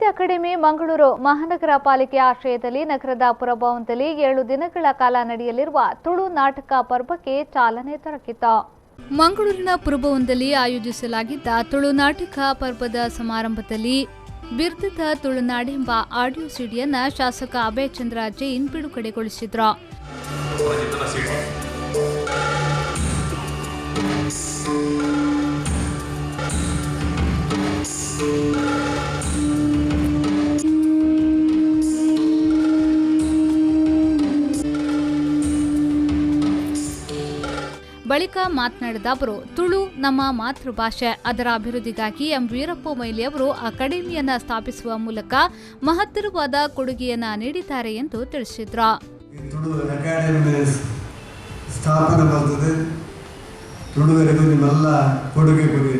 ಸಾಹಿತ್ಯ ಅಕಾಡೆಮಿ ಮಂಗಳೂರು ಮಹಾನಗರ ಪಾಲಿಕೆ ಆಶ್ರಯದಲ್ಲಿ ನಗರದ ಪುರಭವನದಲ್ಲಿ 7 ದಿನಗಳ ಕಾಲ ನಡೆಯಲಿರುವ ತುಳು ನಾಟಕ ಪರ್ವಕ್ಕೆ ಚಾಲನೆ ದೊರಕಿತು. ಮಂಗಳೂರಿನ ಪುರಭವನದಲ್ಲಿ ಆಯೋಜಿಸಲಾಗಿದ್ದ ತುಳು ನಾಟಕ ಪರ್ವದ ಸಮಾರಂಭದಲ್ಲಿ ಬಿರ್ದದ ತುಳುನಾಡೆಂಬ ಆಡಿಯೋ ಸಿಡಿಯನ್ನು ಶಾಸಕ ಅಭಯ್ ಚಂದ್ರ ಜೈನ್ ಬಿಡುಗಡೆಗೊಳಿಸಿದರು. ಬಳಿಕ ಮಾತನಾಡಿದ ಅವರು, ತುಳು ನಮ್ಮ ಮಾತೃಭಾಷೆ, ಅದರ ಅಭಿವೃದ್ಧಿಗಾಗಿ ಎಂ ವೀರಪ್ಪ ಮೊಯ್ಲಿ ಅವರು ಅಕಾಡೆಮಿಯನ್ನು ಸ್ಥಾಪಿಸುವ ಮೂಲಕ ಮಹತ್ತರವಾದ ಕೊಡುಗೆಯನ್ನು ನೀಡಿದ್ದಾರೆ ಎಂದು ತಿಳಿಸಿದರು. ತುಳು ಅಕಾಡೆಮಿ ಸ್ಥಾಪನೆ ಮಾಡ್ತದೆ. ತುಳುವರೆಗೂ ನಿಮ್ಮೆಲ್ಲ ಕೊಡುಗೆ ಕೊಡಿ.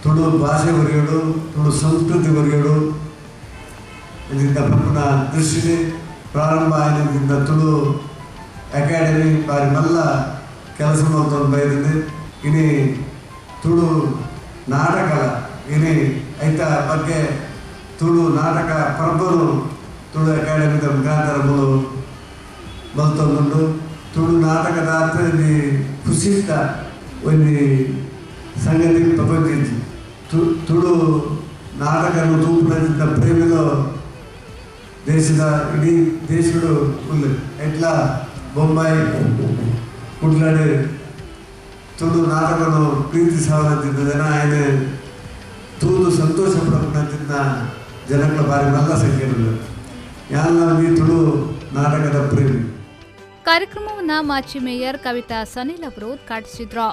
ತುಳು ಭಾಷೆ ಬರೆಯೋಡು, ತುಳು ಸಂಸ್ಕೃತಿ ಬರೆಯೋಡು ಇದರಿಂದ ಪುನಃ ದೃಷ್ಟಿ ಪ್ರಾರಂಭ ಆಗಿದ್ದರಿಂದ ತುಳು ಅಕಾಡೆಮಿ ಬಾರಿ ಮಲ್ಲ ಕೆಲಸ ಮಾಡ್ಕೊಂಡು ಬೈದಿದೆ. ಇನಿ ತುಳು ನಾಟಕ ಇನಿ ಐತ ಬಗ್ಗೆ ತುಳು ನಾಟಕ ಪರ್ಬರು ತುಳು ಅಕಾಡೆಮಿದ ಮುಖಾಂತರ ಬಲ್ತೊಂದುಂಡು. ತುಳು ನಾಟಕದ ಅರ್ಥದಲ್ಲಿ ಖುಷಿತ ಒಂದು ಸಂಗತಿ ಪ್ರಪಂಚ ತುಳು ನಾಟಕವನ್ನು ತೂಪಿನ ಪ್ರೇಮಿಗಳು ದೇಶದ ಇಡೀ ದೇಶಗಳು ಫುಲ್ ಎಟ್ಲ ಬೊಂಬಾಯಿ ಕುಡ್ಲಾಡಿ ತುಳು ನಾಟಕವನ್ನು ಪ್ರೀತಿ ಸಾವನಂತಿದ್ದ ಜನ ಏನೇ ತೂದು ಸಂತೋಷ ಪಡೋಣ ಜನಗಳ ಬಾರಿ ಮಲ್ಲ ಸಂಖ್ಯೆಗಳು ಯಾರು ಈ ತುಳು ನಾಟಕದ ಪ್ರೇಮಿ. ಕಾರ್ಯಕ್ರಮವನ್ನು ಮಾಜಿ ಮೇಯರ್ ಕವಿತಾ ಸನಿಲ್ ಅವರು ಉದ್ಘಾಟಿಸಿದರು.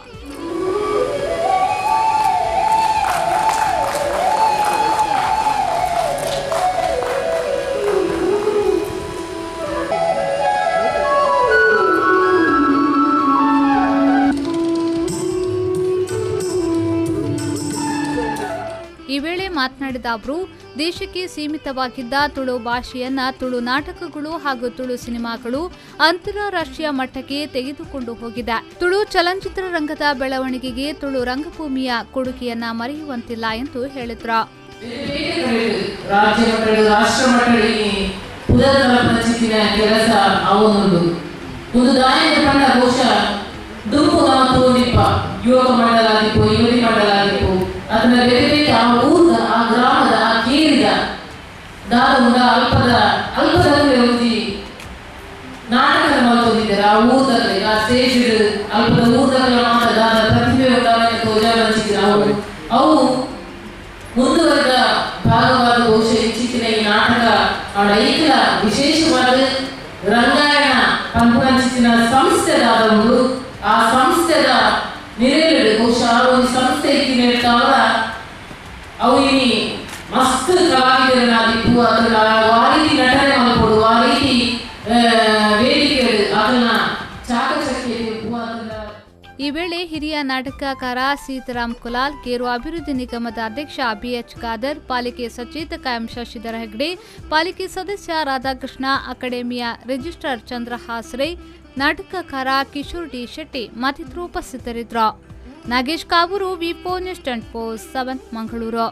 ಈ ವೇಳೆ ಮಾತನಾಡಿದ ಅವರು, ದೇಶಕ್ಕೆ ಸೀಮಿತವಾಗಿದ್ದ ತುಳು ಭಾಷೆಯನ್ನ ತುಳು ನಾಟಕಗಳು ಹಾಗೂ ತುಳು ಸಿನಿಮಾಗಳು ಅಂತಾರಾಷ್ಟ್ರೀಯ ಮಟ್ಟಕ್ಕೆ ತೆಗೆದುಕೊಂಡು ಹೋಗಿದೆ. ತುಳು ಚಲನಚಿತ್ರ ರಂಗದ ಬೆಳವಣಿಗೆಗೆ ತುಳು ರಂಗಭೂಮಿಯ ಕೊಡುಗೆಯನ್ನ ಮರೆಯುವಂತಿಲ್ಲ ಎಂದು ಹೇಳಿದ್ರು. ಯುವಕ ಮಂಡಲ ಆಗಿತ್ತು, ಯುವತಿ ಮಂಡಲ ಆಗಿತ್ತು, ಅದನ್ನ ಬೇರೆ ಬೇರೆ ಆ ಊರದ ಆ ಗ್ರಾಮದ ಆ ಕೇರಿದ ದಾದ ಅಲ್ಪದಲ್ಲಿ ಹೋಗಿ ನಾಟಕ ಮಾಡ್ಕೊಂಡಿದ್ದಾರೆ. ಆ ಊರದಲ್ಲಿ ಆ ಸ್ಟೇಜ್ ಅಲ್ಪದ ಊರದಲ್ಲಿ ಮಾತ್ರ ದಾದ ಪ್ರತಿಭೆ ತೋಜಾಚಿದ್ರು. ಅವು ಮುಂದುವರೆದ ಭಾಗವಾದ ಬಹುಶಃ ಇತ್ತೀಚಿನ ಈ ನಾಟಕ ಅವಳ ಐಕ್ಯ ವಿಶೇಷವಾದ ರಂಗಾಯಣ ಪಂಪಂಚಿನ ಸಂಸ್ಥೆದಾದ ಒಂದು ಆ ಸಂಸ್ಥೆದ ನಿರೇಳು ಬಹುಶಃ ಒಂದು ಸಂಸ್ಥೆ ಇತ್ತಿನೇಳ್ತಾವ ಅವು ಇನಿ ಮಸ್ತ್ ಕಲಾವಿದರನ್ನಾಗಿತ್ತು. ಅದನ್ನ ಆ ರೀತಿ ನಟನೆ ಮಾಡ್ಕೊಡು, ಆ ರೀತಿ ವೇದಿಕೆಗಳು ಅದನ್ನ ಚಾಕಚಕ್ಯ. ಈ ವೇಳೆ ಹಿರಿಯ ನಾಟಕಕಾರ ಸೀತಾರಾಮ್ ಕುಲಾಲ್, ಕೇರು ಅಭಿವೃದ್ಧಿ ನಿಗಮದ ಅಧ್ಯಕ್ಷ ಬಿಎಚ್ ಖಾದರ್, ಪಾಲಿಕೆ ಸಚೇತಕ ಎಂ ಶಶಿಧರ ಹೆಗ್ಡೆ, ಪಾಲಿಕೆ ಸದಸ್ಯ ರಾಧಾಕೃಷ್ಣ, ಅಕಾಡೆಮಿಯ ರಿಜಿಸ್ಟ್ರಾರ್ ಚಂದ್ರ ಹಾಸ್ರೆ, ನಾಟಕಕಾರ ಕಿಶೋರ್ ಡಿ ಶೆಟ್ಟಿ ಮತ್ತಿತರರು ಉಪಸ್ಥಿತರಿದ್ದರು. ನಾಗೇಶ್ ಕಾವೂರು, ವಿ4 ನ್ಯೂಸ್ 24/7 ಮಂಗಳೂರು.